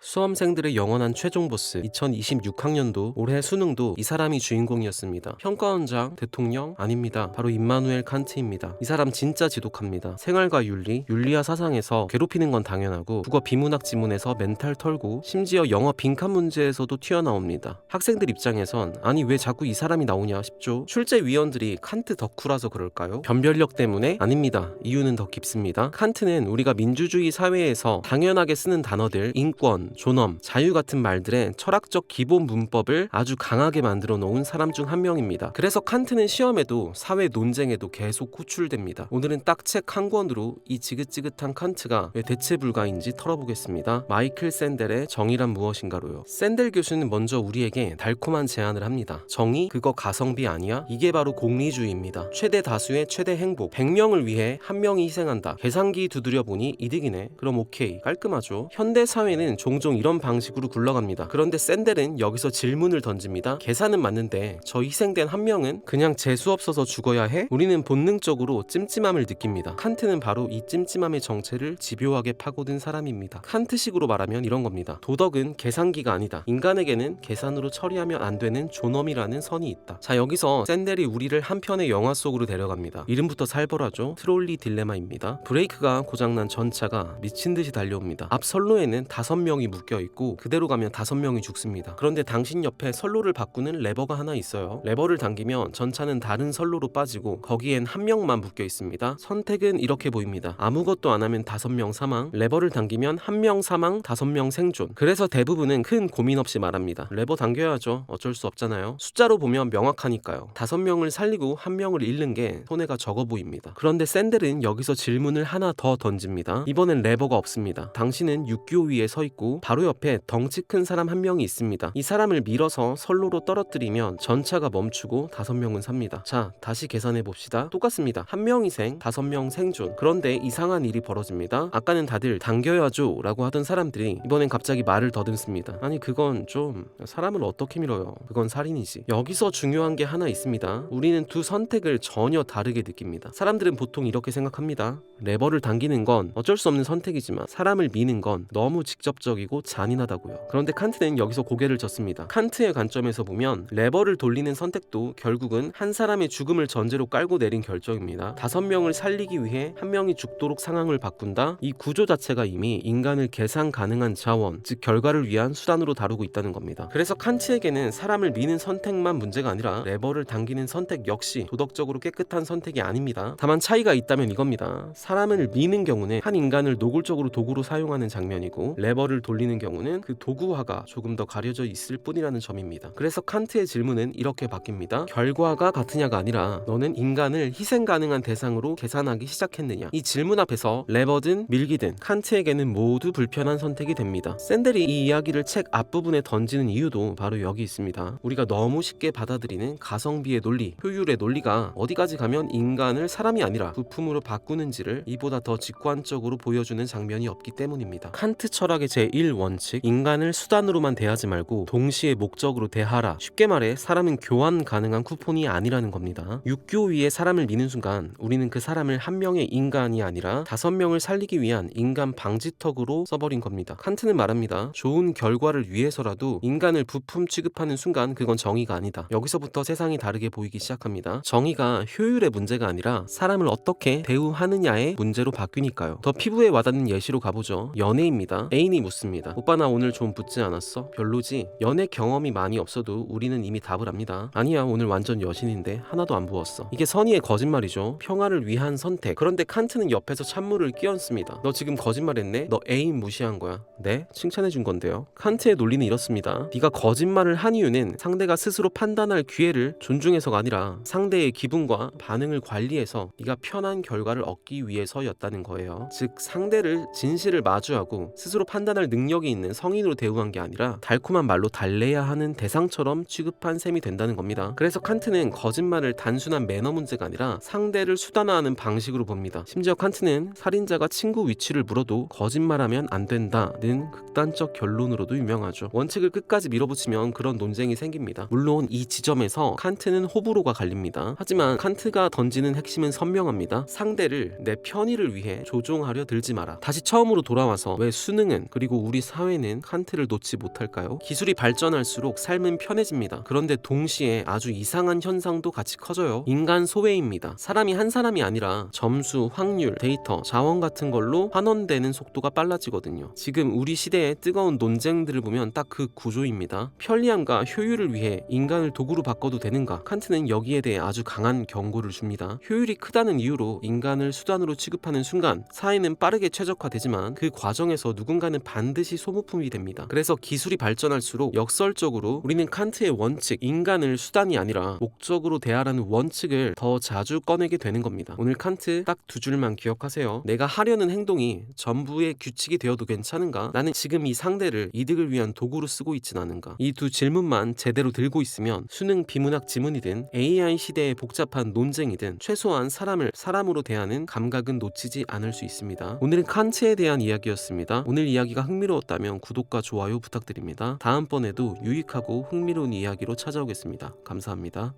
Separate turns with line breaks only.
수험생들의 영원한 최종 보스 2026학년도 올해 수능도 이 사람이 주인공이었습니다. 평가원장, 대통령 아닙니다. 바로 임마누엘 칸트입니다. 이 사람 진짜 지독합니다. 생활과 윤리, 윤리와 사상에서 괴롭히는 건 당연하고 국어 비문학 지문에서 멘탈 털고 심지어 영어 빈칸 문제에서도 튀어나옵니다. 학생들 입장에선 아니 왜 자꾸 이 사람이 나오냐 싶죠. 출제위원들이 칸트 덕후라서 그럴까요? 변별력 때문에? 아닙니다. 이유는 더 깊습니다. 칸트는 우리가 민주주의 사회에서 당연하게 쓰는 단어들 인권, 존엄, 자유 같은 말들의 철학적 기본 문법을 아주 강하게 만들어 놓은 사람 중 한 명입니다. 그래서 칸트는 시험에도 사회 논쟁에도 계속 호출됩니다. 오늘은 딱 책 한 권으로 이 지긋지긋한 칸트가 왜 대체 불가인지 털어보겠습니다. 마이클 샌델의 정의란 무엇인가로요. 샌델 교수는 먼저 우리에게 달콤한 제안을 합니다. 정의? 그거 가성비 아니야? 이게 바로 공리주의입니다. 최대 다수의 최대 행복, 100명을 위해 한 명이 희생한다. 계산기 두드려 보니 이득이네. 그럼 오케이, 깔끔하죠. 현대 사회는 종종 이런 방식으로 굴러갑니다. 그런데 샌델은 여기서 질문을 던집니다. 계산은 맞는데 저 희생된 한 명은 그냥 재수 없어서 죽어야 해? 우리는 본능적으로 찜찜함을 느낍니다. 칸트는 바로 이 찜찜함의 정체를 집요하게 파고든 사람입니다. 칸트식으로 말하면 이런 겁니다. 도덕은 계산기가 아니다. 인간에게는 계산으로 처리하면 안 되는 존엄이라는 선이 있다. 자, 여기서 샌델이 우리를 한 편의 영화 속으로 데려갑니다. 이름부터 살벌하죠. 트롤리 딜레마입니다. 브레이크가 고장난 전차가 미친듯이 달려옵니다. 앞 선로에는 5명이 묶여있고 그대로 가면 5명이 죽습니다. 그런데 당신 옆에 선로를 바꾸는 레버가 하나 있어요. 레버를 당기면 전차는 다른 선로로 빠지고 거기엔 한 명만 묶여있습니다. 선택은 이렇게 보입니다. 아무것도 안 하면 5명 사망, 레버를 당기면 1명 사망, 5명 생존. 그래서 대부분은 큰 고민 없이 말합니다. 레버 당겨야죠. 어쩔 수 없잖아요. 숫자로 보면 명확하니까요. 5명을 살리고 1명을 잃는 게 손해가 적어 보입니다. 그런데 샌델은 여기서 질문을 하나 더 던집니다. 이번엔 레버가 없습니다. 당신은 6기호 위에 서 있고 바로 옆에 덩치 큰 사람 한 명이 있습니다. 이 사람을 밀어서 선로로 떨어뜨리면 전차가 멈추고 5명은 삽니다. 자, 다시 계산해 봅시다. 똑같습니다. 1명 희생, 5명 생존. 그런데 이상한 일이 벌어집니다. 아까는 다들 당겨야죠 라고 하던 사람들이 이번엔 갑자기 말을 더듬습니다. 아니 그건 좀 사람을 어떻게 밀어요. 그건 살인이지. 여기서 중요한 게 하나 있습니다. 우리는 두 선택을 전혀 다르게 느낍니다. 사람들은 보통 이렇게 생각합니다. 레버를 당기는 건 어쩔 수 없는 선택이지만 사람을 미는 건 너무 직접적이고 잔인하다고요. 그런데 칸트는 여기서 고개를 젓습니다. 칸트의 관점에서 보면 레버를 돌리는 선택도 결국은 한 사람의 죽음을 전제로 깔고 내린 결정입니다. 5명을 살리기 위해 1명이 죽도록 상황을 바꾼다? 이 구조 자체가 이미 인간을 계산 가능한 자원, 즉 결과를 위한 수단으로 다루고 있다는 겁니다. 그래서 칸트에게는 사람을 미는 선택만 문제가 아니라 레버를 당기는 선택 역시 도덕적으로 깨끗한 선택이 아닙니다. 다만 차이가 있다면 이겁니다. 사람을 미는 경우는 한 인간을 노골적으로 도구로 사용하는 장면이고 레버를 돌리는 경우는 그 도구화가 조금 더 가려져 있을 뿐이라는 점입니다. 그래서 칸트의 질문은 이렇게 바뀝니다. 결과가 같으냐가 아니라 너는 인간을 희생 가능한 대상으로 계산하기 시작했느냐. 이 질문 앞에서 레버든 밀기든 칸트에게는 모두 불편한 선택이 됩니다. 샌델이 이 이야기를 책 앞부분에 던지는 이유도 바로 여기 있습니다. 우리가 너무 쉽게 받아들이는 가성비의 논리, 효율의 논리가 어디까지 가면 인간을 사람이 아니라 부품으로 바꾸는지를 이보다 더 직관적으로 보여주는 장면이 없기 때문입니다. 칸트 철학의 제1원칙, 인간을 수단으로만 대하지 말고 동시에 목적으로 대하라. 쉽게 말해 사람은 교환 가능한 쿠폰이 아니라는 겁니다. 6기호 위에 사람을 미는 순간 우리는 그 사람을 한 명의 인간이 아니라 5명을 살리기 위한 인간 방지턱으로 써버린 겁니다. 칸트는 말합니다. 좋은 결과를 위해서라도 인간을 부품 취급하는 순간 그건 정의가 아니다. 여기서부터 세상이 다르게 보이기 시작합니다. 정의가 효율의 문제가 아니라 사람을 어떻게 대우하느냐의 문제로 바뀌니까요. 더 피부에 와닿는 예시로 가보죠. 연애입니다. 애인이 묻습니다. 오빠 나 오늘 좀 붓지 않았어? 별로지? 연애 경험이 많이 없어도 우리는 이미 답을 합니다. 아니야 오늘 완전 여신인데 하나도 안 부었어. 이게 선의의 거짓말이죠. 평화를 위한 선택. 그런데 칸트는 옆에서 찬물을 끼얹습니다. 너 지금 거짓말했네? 너 애인 무시한 거야. 네? 칭찬해준 건데요. 칸트의 논리는 이렇습니다. 네가 거짓말을 한 이유는 상대가 스스로 판단할 기회를 존중해서가 아니라 상대의 기분과 반응을 관리해서 네가 편한 결과를 얻기 위해서였다는 거예요. 즉 상대를 진실을 마주하고 스스로 판단할 능력이 있는 성인으로 대우한 게 아니라 달콤한 말로 달래야 하는 대상처럼 취급한 셈이 된다는 겁니다. 그래서 칸트는 거짓말을 단순한 매너 문제가 아니라 상대를 수단화하는 방식으로 봅니다. 심지어 칸트는 살인자가 친구 위치를 물어도 거짓말하면 안 된다는 극단적 결론으로도 유명하죠. 원칙을 끝까지 밀어붙이면 그런 논쟁이 생깁니다. 물론 이 지점에서 칸트는 호불호가 갈립니다. 하지만 칸트가 던지는 핵심은 선명합니다. 상대를 내 편의를 위해 조종하려 들지 마라. 다시 처음으로 돌아와서 왜 수능은 그리고 우리 사회는 칸트를 놓지 못할까요? 기술이 발전할수록 삶은 편해집니다. 그런데 동시에 아주 이상한 현상도 같이 커져요. 인간 소외입니다. 사람이 한 사람이 아니라 점수, 확률, 데이터, 자원 같은 걸로 환원되는 속도가 빨라지거든요. 지금 우리 시대의 뜨거운 논쟁들을 보면 딱 그 구조입니다. 편리함과 효율을 위해 인간을 도구로 바꿔도 되는가? 칸트는 여기에 대해 아주 강한 경고를 줍니다. 효율이 크다는 이유로 인간을 수단으로 취급하는 순간 사회는 빠르게 최적화되지만 그 과정에서 누군가는 반드시 소모품이 됩니다. 그래서 기술이 발전할수록 역설적으로 우리는 칸트의 원칙, 인간을 수단이 아니라 목적으로 대하라는 원칙을 더 자주 꺼내게 되는 겁니다. 오늘 칸트 딱 두 줄만 기억하세요. 내가 하려는 행동이 전부의 규칙이 되어도 괜찮은가? 나는 지금 이 상대를 이득을 위한 도구로 쓰고 있진 않은가? 이 두 질문만 제대로 들고 있으면 수능 비문학 지문이든 AI 시대의 복잡한 논쟁이든 최소한 사람을 사람으로 대하는 감각은 놓치지 않을 수 있습니다. 오늘은 칸트에 대한 이야기였습니다. 오늘 이야기가 흥미로웠다면 구독과 좋아요 부탁드립니다. 다음번에도 유익하고 흥미로운 이야기로 찾아오겠습니다. 감사합니다.